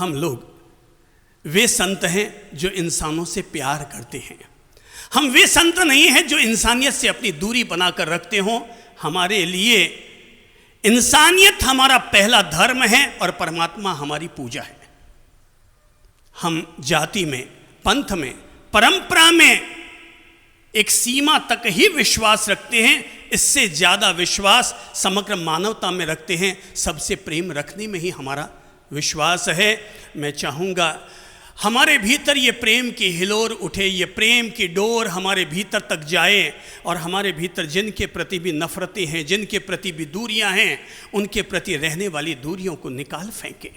हम लोग वे संत हैं जो इंसानों से प्यार करते हैं। हम वे संत नहीं हैं जो इंसानियत से अपनी दूरी बनाकर रखते हों। हमारे लिए इंसानियत हमारा पहला धर्म है और परमात्मा हमारी पूजा है। हम जाति में, पंथ में, परंपरा में एक सीमा तक ही विश्वास रखते हैं, इससे ज़्यादा विश्वास समग्र मानवता में रखते हैं। सबसे प्रेम रखने में ही हमारा विश्वास है। मैं चाहूँगा हमारे भीतर ये प्रेम की हिलोर उठे, ये प्रेम की डोर हमारे भीतर तक जाए और हमारे भीतर जिनके प्रति भी नफ़रतें हैं, जिनके प्रति भी दूरियां हैं, उनके प्रति रहने वाली दूरियों को निकाल फेंके।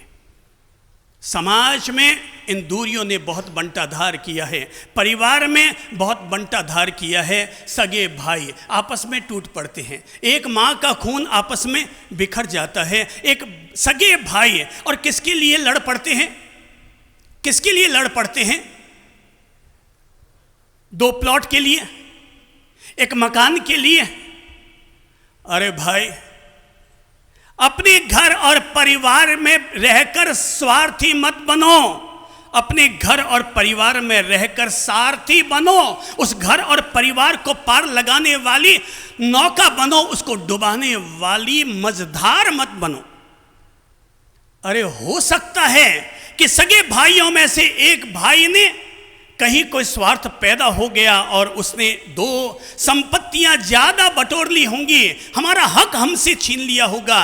समाज में इन दूरियों ने बहुत बंटाधार किया है, परिवार में बहुत बंटाधार किया है। सगे भाई आपस में टूट पड़ते हैं, एक माँ का खून आपस में बिखर जाता है। एक सगे भाई और किसके लिए लड़ पड़ते हैं? किसके लिए लड़ पड़ते हैं? 2 प्लॉट के लिए, एक मकान के लिए। अरे भाई, अपने घर और परिवार में रहकर स्वार्थी मत बनो। अपने घर और परिवार में रहकर सारथी बनो। उस घर और परिवार को पार लगाने वाली नौका बनो, उसको डुबाने वाली मझधार मत बनो। अरे हो सकता है कि सगे भाइयों में से एक भाई ने कहीं कोई स्वार्थ पैदा हो गया और उसने 2 संपत्तियां ज्यादा बटोर ली होंगी, हमारा हक हमसे छीन लिया होगा।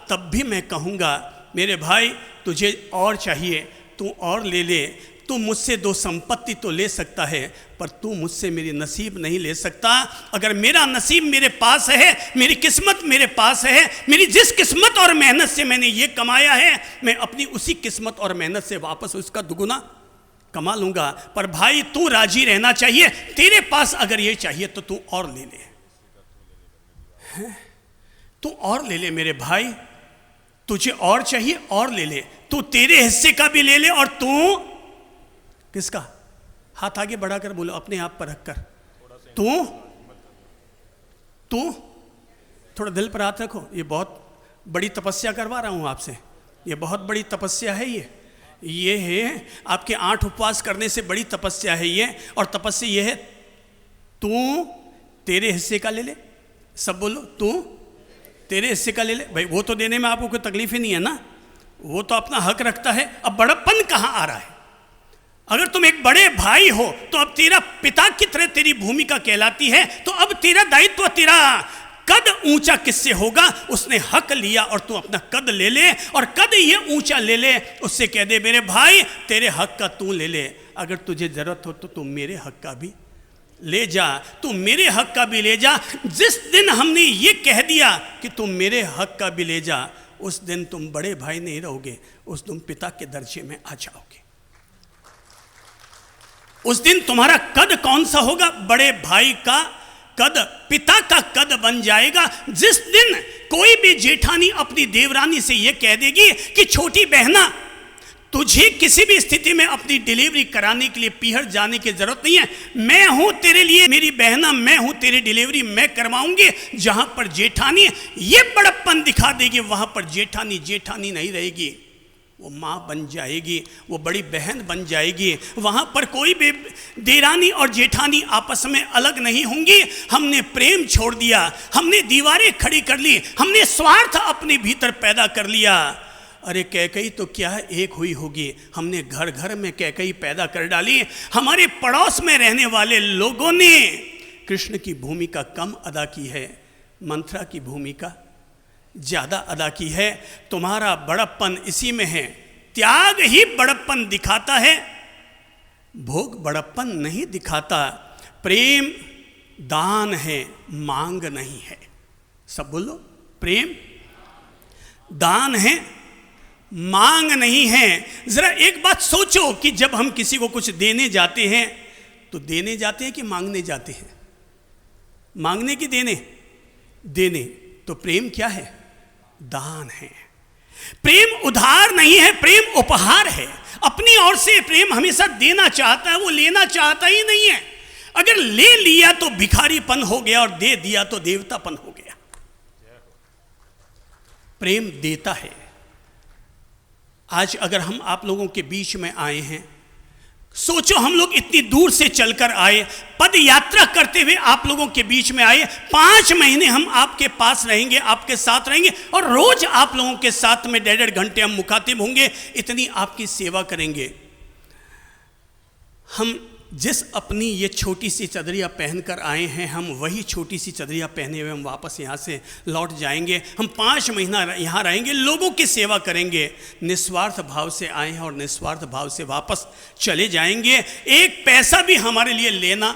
तब भी मैं कहूँगा मेरे भाई, तुझे और चाहिए, तू और ले ले। तू मुझसे 2 संपत्ति तो ले सकता है, पर तू मुझसे मेरी नसीब नहीं ले सकता। अगर मेरा नसीब मेरे पास है, मेरी किस्मत मेरे पास है, मेरी जिस किस्मत और मेहनत से मैंने ये कमाया है, मैं अपनी उसी किस्मत और मेहनत से वापस उसका दुगुना कमा लूँगा। पर भाई तू राजी रहना चाहिए। तेरे पास अगर ये चाहिए तो तू और ले ले, तू और ले ले मेरे भाई। तुझे और चाहिए और ले ले, तू तेरे हिस्से का भी ले ले। और तू किसका? हाथ आगे बढ़ाकर बोलो, अपने आप पर रखकर। तू थोड़ा दिल पर हाथ रखो। ये बहुत बड़ी तपस्या करवा रहा हूं आपसे, ये बहुत बड़ी तपस्या है। ये है आपके 8 उपवास करने से बड़ी तपस्या है ये। और तपस्या ये है, तू तेरे हिस्से का ले ले। सब बोलो, तू तेरे हिस्से का ले ले। भाई वो तो देने में आपको कोई तकलीफ ही नहीं है ना, वो तो अपना हक रखता है। अब बड़प्पन कहाँ आ रहा है? अगर तुम एक बड़े भाई हो तो अब तेरा पिता की तरह तेरी भूमिका कहलाती है। तो अब तेरा दायित्व, तेरा कद ऊंचा किससे होगा? उसने हक लिया और तू अपना कद ले ले, और कद ये ऊंचा ले ले। उससे कह दे मेरे भाई तेरे हक का तू ले ले। अगर तुझे जरूरत हो तो तू मेरे हक का भी ले जा, तू मेरे हक का भी ले जा। जिस दिन हमने ये कह दिया कि तुम मेरे हक का भी ले जा, उस दिन तुम बड़े भाई नहीं रहोगे, उस दिन पिता के दर्जे में आ जाओगे। उस दिन तुम्हारा कद कौन सा होगा? बड़े भाई का कद, पिता का कद बन जाएगा। जिस दिन कोई भी जेठानी अपनी देवरानी से यह कह देगी कि छोटी बहना, तुझे किसी भी स्थिति में अपनी डिलीवरी कराने के लिए पीहर जाने की जरूरत नहीं है, मैं हूं तेरे लिए, मेरी बहना मैं हूं, तेरी डिलीवरी मैं करवाऊंगी। जहां पर जेठानी ये बड़प्पन दिखा देगी, वहां पर जेठानी जेठानी नहीं रहेगी, वो माँ बन जाएगी, वो बड़ी बहन बन जाएगी। वहाँ पर कोई भी देरानी और जेठानी आपस में अलग नहीं होंगी। हमने प्रेम छोड़ दिया, हमने दीवारें खड़ी कर ली, हमने स्वार्थ अपने भीतर पैदा कर लिया। अरे कैकई तो क्या एक हुई होगी, हमने घर घर में कैकई पैदा कर डाली। हमारे पड़ोस में रहने वाले लोगों ने कृष्ण की भूमिका कम अदा की है, मंथरा की भूमिका ज़्यादा अदा की है। तुम्हारा बड़प्पन इसी में है, त्याग ही बड़प्पन दिखाता है, भोग बड़प्पन नहीं दिखाता। प्रेम दान है, मांग नहीं है। सब बोलो, प्रेम दान है, मांग नहीं है। जरा एक बात सोचो कि जब हम किसी को कुछ देने जाते हैं तो देने जाते हैं कि मांगने जाते हैं? मांगने की देने? देने। तो प्रेम क्या है? दान है। प्रेम उधार नहीं है, प्रेम उपहार है। अपनी ओर से प्रेम हमेशा देना चाहता है, वो लेना चाहता ही नहीं है। अगर ले लिया तो भिखारीपन हो गया और दे दिया तो देवतापन हो गया। प्रेम देता है, आज अगर हम आप लोगों के बीच में आए हैं, सोचो हम लोग इतनी दूर से चलकर आए, पद यात्रा करते हुए आप लोगों के बीच में आए, 5 महीने हम आपके पास रहेंगे, आपके साथ रहेंगे, और रोज आप लोगों के साथ में 1.5 घंटे हम मुखातिब होंगे, इतनी आपकी सेवा करेंगे। हम जिस अपनी ये छोटी सी चदरिया पहनकर आए हैं, हम वही छोटी सी चदरिया पहने हुए हम वापस यहाँ से लौट जाएंगे। हम 5 महीना यहाँ रहेंगे, लोगों की सेवा करेंगे, निस्वार्थ भाव से आए हैं और निस्वार्थ भाव से वापस चले जाएंगे। एक पैसा भी हमारे लिए लेना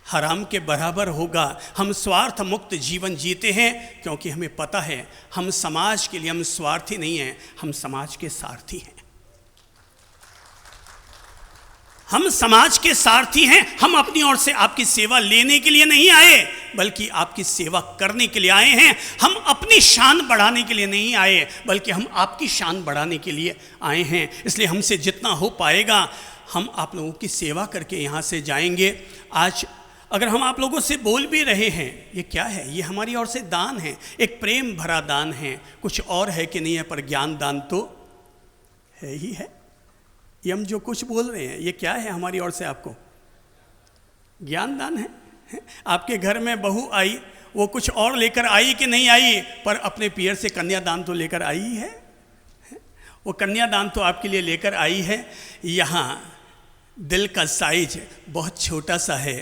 हराम के बराबर होगा। हम स्वार्थ मुक्त जीवन जीते हैं क्योंकि हमें पता है हम समाज के लिए हम स्वार्थी नहीं हैं, हम समाज के सारथी हैं। हम समाज के सारथी हैं। हम अपनी ओर से आपकी सेवा लेने के लिए नहीं आए, बल्कि आपकी सेवा करने के लिए आए हैं। हम अपनी शान बढ़ाने के लिए नहीं आए, बल्कि हम आपकी शान बढ़ाने के लिए आए हैं। इसलिए हमसे जितना हो पाएगा हम आप लोगों की सेवा करके यहाँ से जाएंगे। आज अगर हम आप लोगों से बोल भी रहे हैं, ये क्या है? ये हमारी ओर से दान है, एक प्रेम भरा दान है। कुछ और है कि नहीं है, पर ज्ञान दान तो है ही है। ये हम जो कुछ बोल रहे हैं ये क्या है हमारी ओर से? आपको ज्ञान दान है। आपके घर में बहू आई, वो कुछ और लेकर आई कि नहीं आई, पर अपने पियर से कन्यादान तो लेकर आई है। वो कन्यादान तो आपके लिए लेकर आई है। यहाँ दिल का साइज बहुत छोटा सा है,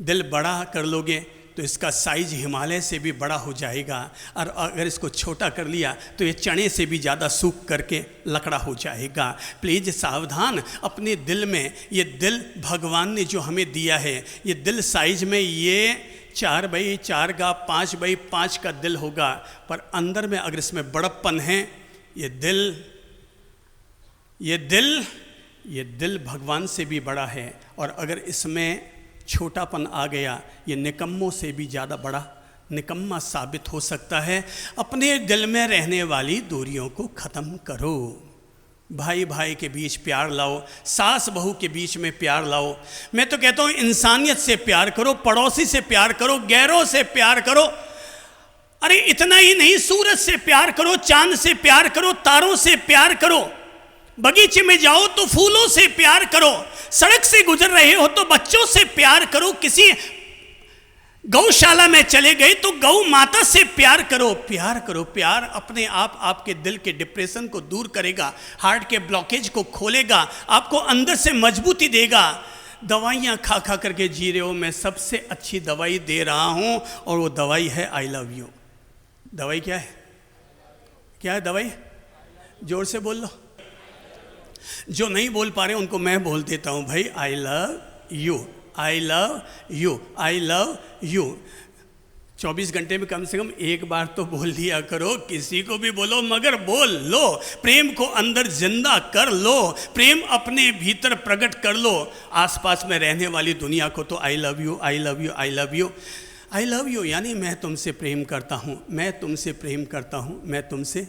दिल बड़ा कर लोगे तो इसका साइज हिमालय से भी बड़ा हो जाएगा, और अगर इसको छोटा कर लिया तो ये चने से भी ज़्यादा सूख करके लकड़ा हो जाएगा। प्लीज़ सावधान, अपने दिल में, ये दिल भगवान ने जो हमें दिया है, ये दिल साइज में ये 4x4 का 5x5 का दिल होगा, पर अंदर में अगर इसमें बड़प्पन है, ये दिल भगवान से भी बड़ा है, और अगर इसमें छोटापन आ गया, ये निकम्मों से भी ज़्यादा बड़ा निकम्मा साबित हो सकता है। अपने दिल में रहने वाली दूरियों को ख़त्म करो। भाई भाई के बीच प्यार लाओ, सास बहू के बीच में प्यार लाओ। मैं तो कहता हूँ इंसानियत से प्यार करो, पड़ोसी से प्यार करो, गैरों से प्यार करो। अरे इतना ही नहीं, सूरज से प्यार करो, चांद से प्यार करो, तारों से प्यार करो। बगीचे में जाओ तो फूलों से प्यार करो, सड़क से गुजर रहे हो तो बच्चों से प्यार करो, किसी गौशाला में चले गए तो गौ माता से प्यार करो। प्यार करो। प्यार अपने आप आपके दिल के डिप्रेशन को दूर करेगा, हार्ट के ब्लॉकेज को खोलेगा, आपको अंदर से मजबूती देगा। दवाइयाँ खा खा करके जी रहे हो, मैं सबसे अच्छी दवाई दे रहा हूँ, और वो दवाई है आई लव यू। दवाई क्या है? क्या है दवाई? जोर से बोल लो। जो नहीं बोल पा रहे उनको मैं बोल देता हूँ, भाई I love you, I love you, I love you. 24 घंटे में कम से कम एक बार तो बोल दिया करो, किसी को भी बोलो मगर बोल लो। प्रेम को अंदर जिंदा कर लो, प्रेम अपने भीतर प्रकट कर लो। आसपास में रहने वाली दुनिया को तो I love you, I love you, I love you, I love you, यानी मैं तुमसे प्रेम करता हूँ, मैं तुमसे प्रेम करता हूँ, मैं तुमसे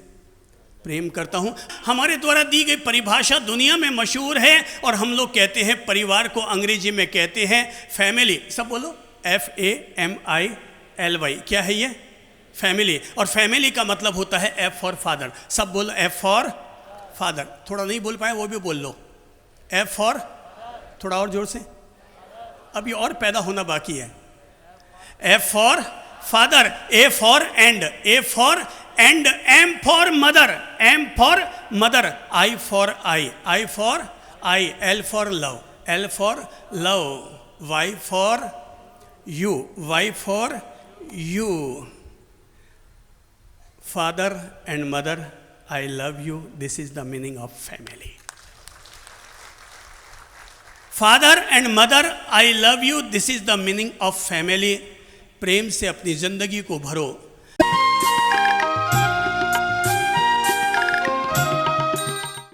प्रेम करता हूँ। हमारे द्वारा दी गई परिभाषा दुनिया में मशहूर है, और हम लोग कहते हैं परिवार को अंग्रेजी में कहते हैं फैमिली। सब बोलो, FAMILY। क्या है ये? फैमिली। और फैमिली का मतलब होता है F फॉर फादर। सब बोलो, F फॉर फादर। थोड़ा नहीं बोल पाए वो भी बोल लो, F फॉर, थोड़ा और जोर से, अभी और पैदा होना बाकी है। F for father, A for and, A for and, M for mother, M for mother, I for I, I for I, L for love, L for love, Y for you, Y for you. Father and mother, I love you, this is the meaning of family. Father and mother, I love you, this is the meaning of family. प्रेम से अपनी जिंदगी को भरो,